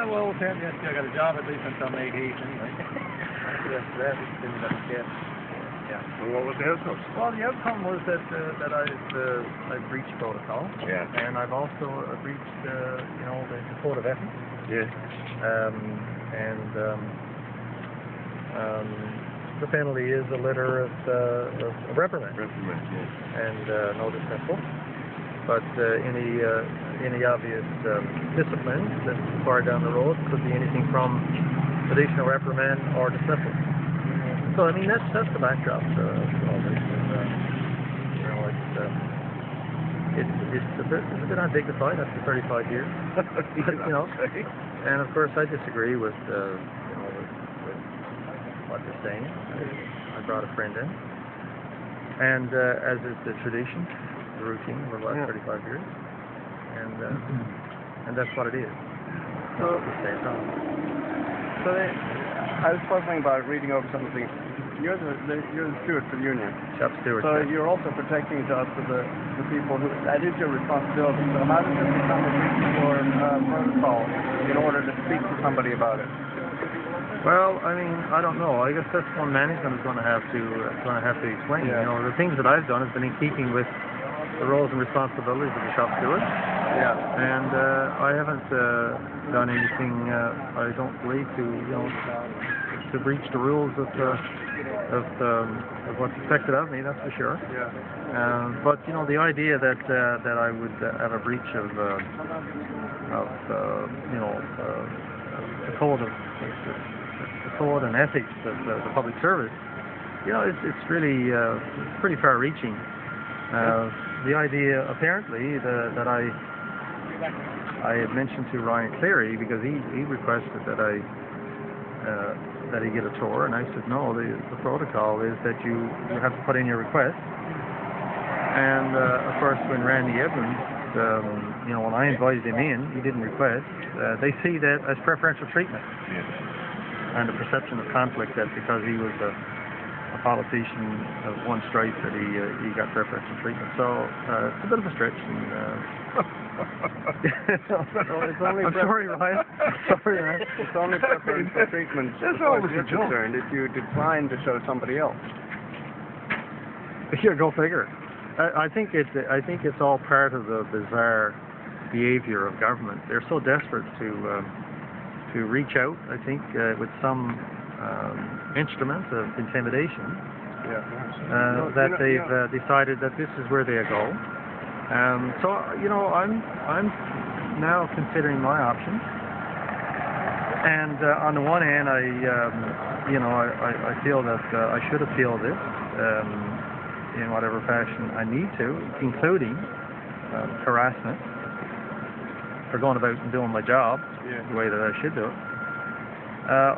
Well, apparently I got a job at least until May 18th. After that, it's been about a skip. Yeah. Well, what was the outcome? Well, the outcome was that I've breached protocol. Yeah. And I've also breached, the code of ethics. Yeah. The penalty is a letter of reprimand. Reprimand, yeah. And no dismissal. But any obvious discipline that's required down the road could be anything from additional reprimand or dismissal. So I mean that's the backdrop to all this. It's a bit undignified after 35 years. And of course I disagree with with what they're saying. I brought a friend in, and as is the tradition, the routine over the last 35 years, and that's what it is. So I was puzzling about reading over some of the things. You're the steward for the union. Shop steward. So you're also protecting jobs for the people who, that is your responsibility. So how does this become a breach of your protocol in order to speak to somebody about it? Well, I mean, I don't know. I guess that's one management is going to have to explain. Yeah. The things that I've done has been in keeping with the roles and responsibilities of the shop steward. Yeah. And I haven't done anything. I don't believe to breach the rules of what's expected of me. That's for sure. Yeah. But the idea that I would have a breach of the code and ethics of the public service, it's really pretty far-reaching. The idea, apparently, that I had mentioned to Ryan Cleary, because he requested that he get a tour, and I said no. The protocol is that you have to put in your request. And of course, when Randy Evans, when I invited him in, he didn't request. They see that as preferential treatment, and a perception of conflict that because he was a politician of one stripe that he got preferential treatment. So it's a bit of a stretch. I'm sorry, Ryan. Sorry, Ryan. It's only preferential treatment as far as you're concerned if you decline to show somebody else. Yeah, go figure. I think it's all part of the bizarre behavior of government. They're so desperate to reach out, I think, with some instrument of intimidation, that they've decided that this is where they go. So I'm now considering my options, and on the one hand, I feel that I should appeal this in whatever fashion I need to, including harassment for going about and doing my job the way that I should do it.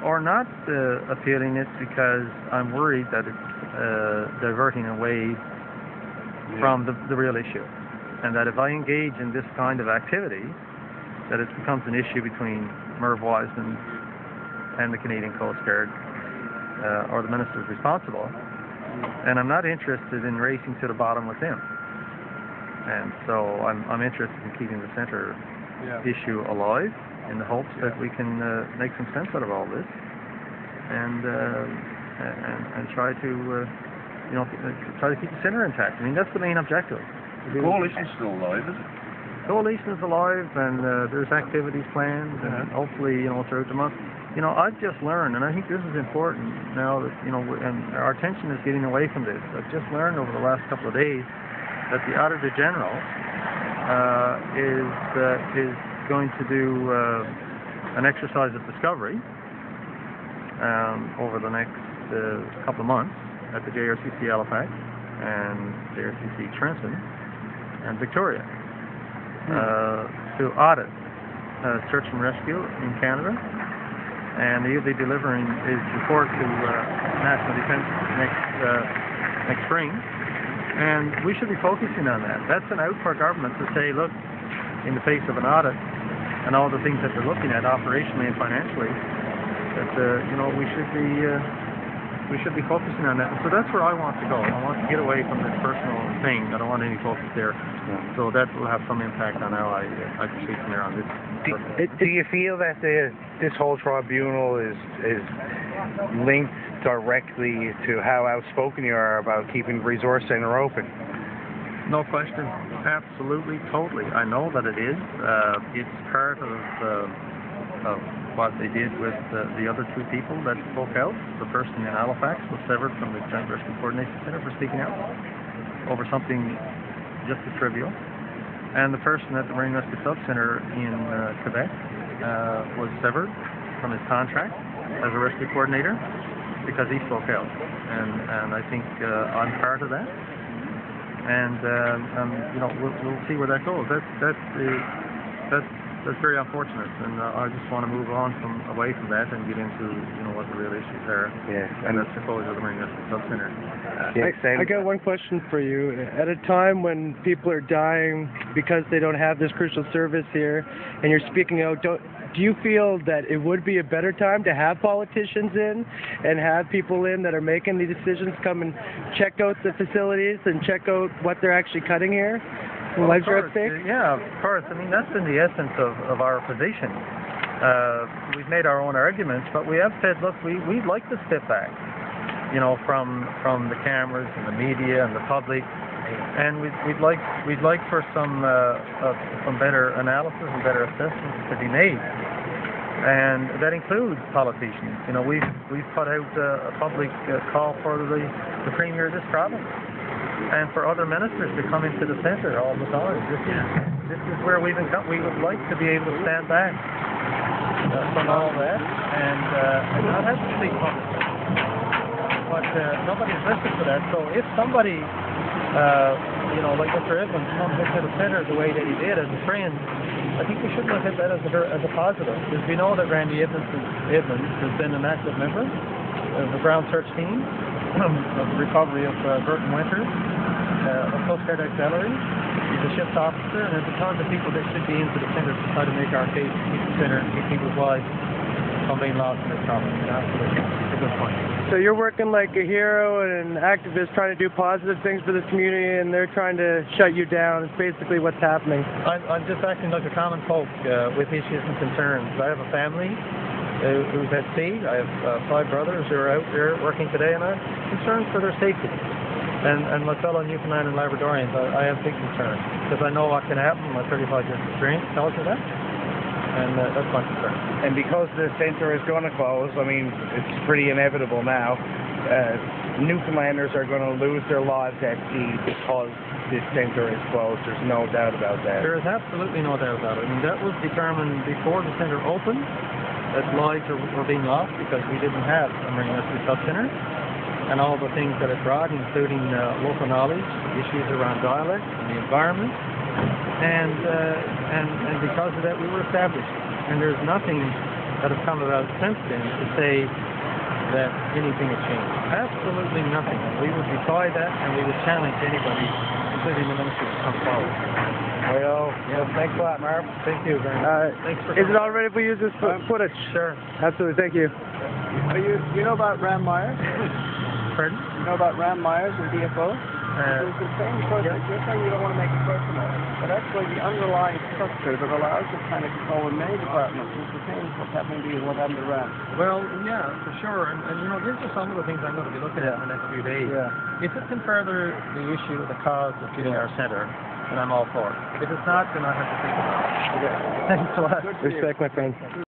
Or not appealing it because I'm worried that it's diverting away from the real issue, and that if I engage in this kind of activity, that it becomes an issue between Merv Wiseman and the Canadian Coast Guard, or the ministers responsible, and I'm not interested in racing to the bottom with them. And so I'm interested in keeping the centre issue alive, in the hopes that we can make some sense out of all this, and try to keep the centre intact. I mean, that's the main objective. The coalition's still alive, is it? Coalition is alive, and there's activities planned, and hopefully, throughout the month. I've just learned, and I think this is important now that and our attention is getting away from this. I've just learned over the last couple of days that the Auditor General is going to do an exercise of discovery over the next couple of months at the JRCC Halifax and JRCC Trenton and Victoria to audit search and rescue in Canada, and he'll be delivering his report to National Defence next spring, and we should be focusing on that. That's an out for government to say, look, in the face of an audit and all the things that they're looking at operationally and financially, that we should be We should be focusing on that. So that's where I want to go. I want to get away from this personal thing. I don't want any focus there. So that will have some impact on how I proceed from there on this. Do you feel that this whole tribunal is linked directly to how outspoken you are about keeping the resource center open? No question. Absolutely, totally. I know that it is. It's part of what they did with the other two people that spoke out. The person in Halifax was severed from the Joint Rescue Coordination Center for speaking out over something just as trivial. And the person at the Marine Rescue Sub-Center in Quebec was severed from his contract as a rescue coordinator because he spoke out. And I think I'm part of that. And you know, we'll see where that goes. That's very unfortunate, and I just want to move on away from that and get into what the real issues are. Yeah, and that's the closure of the Marine Rescue Sub-Center. I got one question for you. At a time when people are dying because they don't have this crucial service here, and you're speaking out, do you feel that it would be a better time to have politicians in and have people in that are making the decisions come and check out the facilities and check out what they're actually cutting here? Well, lives are at stake? Yeah, of course. I mean, that's been the essence of our position. We've made our own arguments, but we have said, look, we'd like to step back, from the cameras and the media and the public, and we'd like for some better analysis and better assessments to be made, and that includes politicians. We've put out a public call for the Premier of this province, and for other ministers to come into the centre all the time. This is where we would like to be able to stand back from all that and not have to speak publicly. But nobody's listening to that. So if somebody, like Mr. Edmonds, comes into the centre the way that he did as a friend, I think we should look at that as a positive. Because we know that Randy Edmonds has been an active member of the ground search team, of the recovery of Burton Winters, a Coast Guard auxiliary. He's a ship's officer, and there's a ton of people that should be into the centre to try to make our case, keep the centre, and keep people's lives from being lost in this problem. Absolutely. It's a good point. So you're working like a hero and an activist trying to do positive things for the community, and they're trying to shut you down. It's basically what's happening. I'm just acting like a common folk with issues and concerns. I have a family who's at sea. I have 5 brothers who are out there working today, and I'm concerned for their safety. And my fellow Newfoundland and Labradorians, I have big concerns because I know what can happen. My 35 years experience tells me that, and that's my concern. And because the centre is going to close, I mean, it's pretty inevitable now. Newfoundlanders are going to lose their lives at sea because this centre is closed. There's no doubt about that. There is absolutely no doubt about it. I mean, that was determined before the centre opened, that lives were being lost because we didn't have a Marine Rescue Sub-Center. And all the things that it brought, including local knowledge, issues around dialect and the environment, and because of that we were established. And there's nothing that has come about since then to say that anything has changed. Absolutely nothing. We would defy that, and we would challenge anybody, including the minister, to come forward. Well, thanks a lot, Merv. Thank you very much. Thanks for is it all right if we use this footage? Sure. Absolutely. Thank you. You know about Ram Myers? Pardon? You know about Ram Myers and DFO? There's the same person. You're saying you don't want to make it personal, but actually the underlying structure that allows this kind of control in many departments is the same as what's happening to you and what happened to Ram. Well, yeah, for sure. And these are some of the things I'm going to be looking at in the next few days. Yeah. If it can further the issue of the cause of getting our centre, then I'm all for it. If it's not, then I have to think about it. Okay. Thanks a lot. Respect, my friend.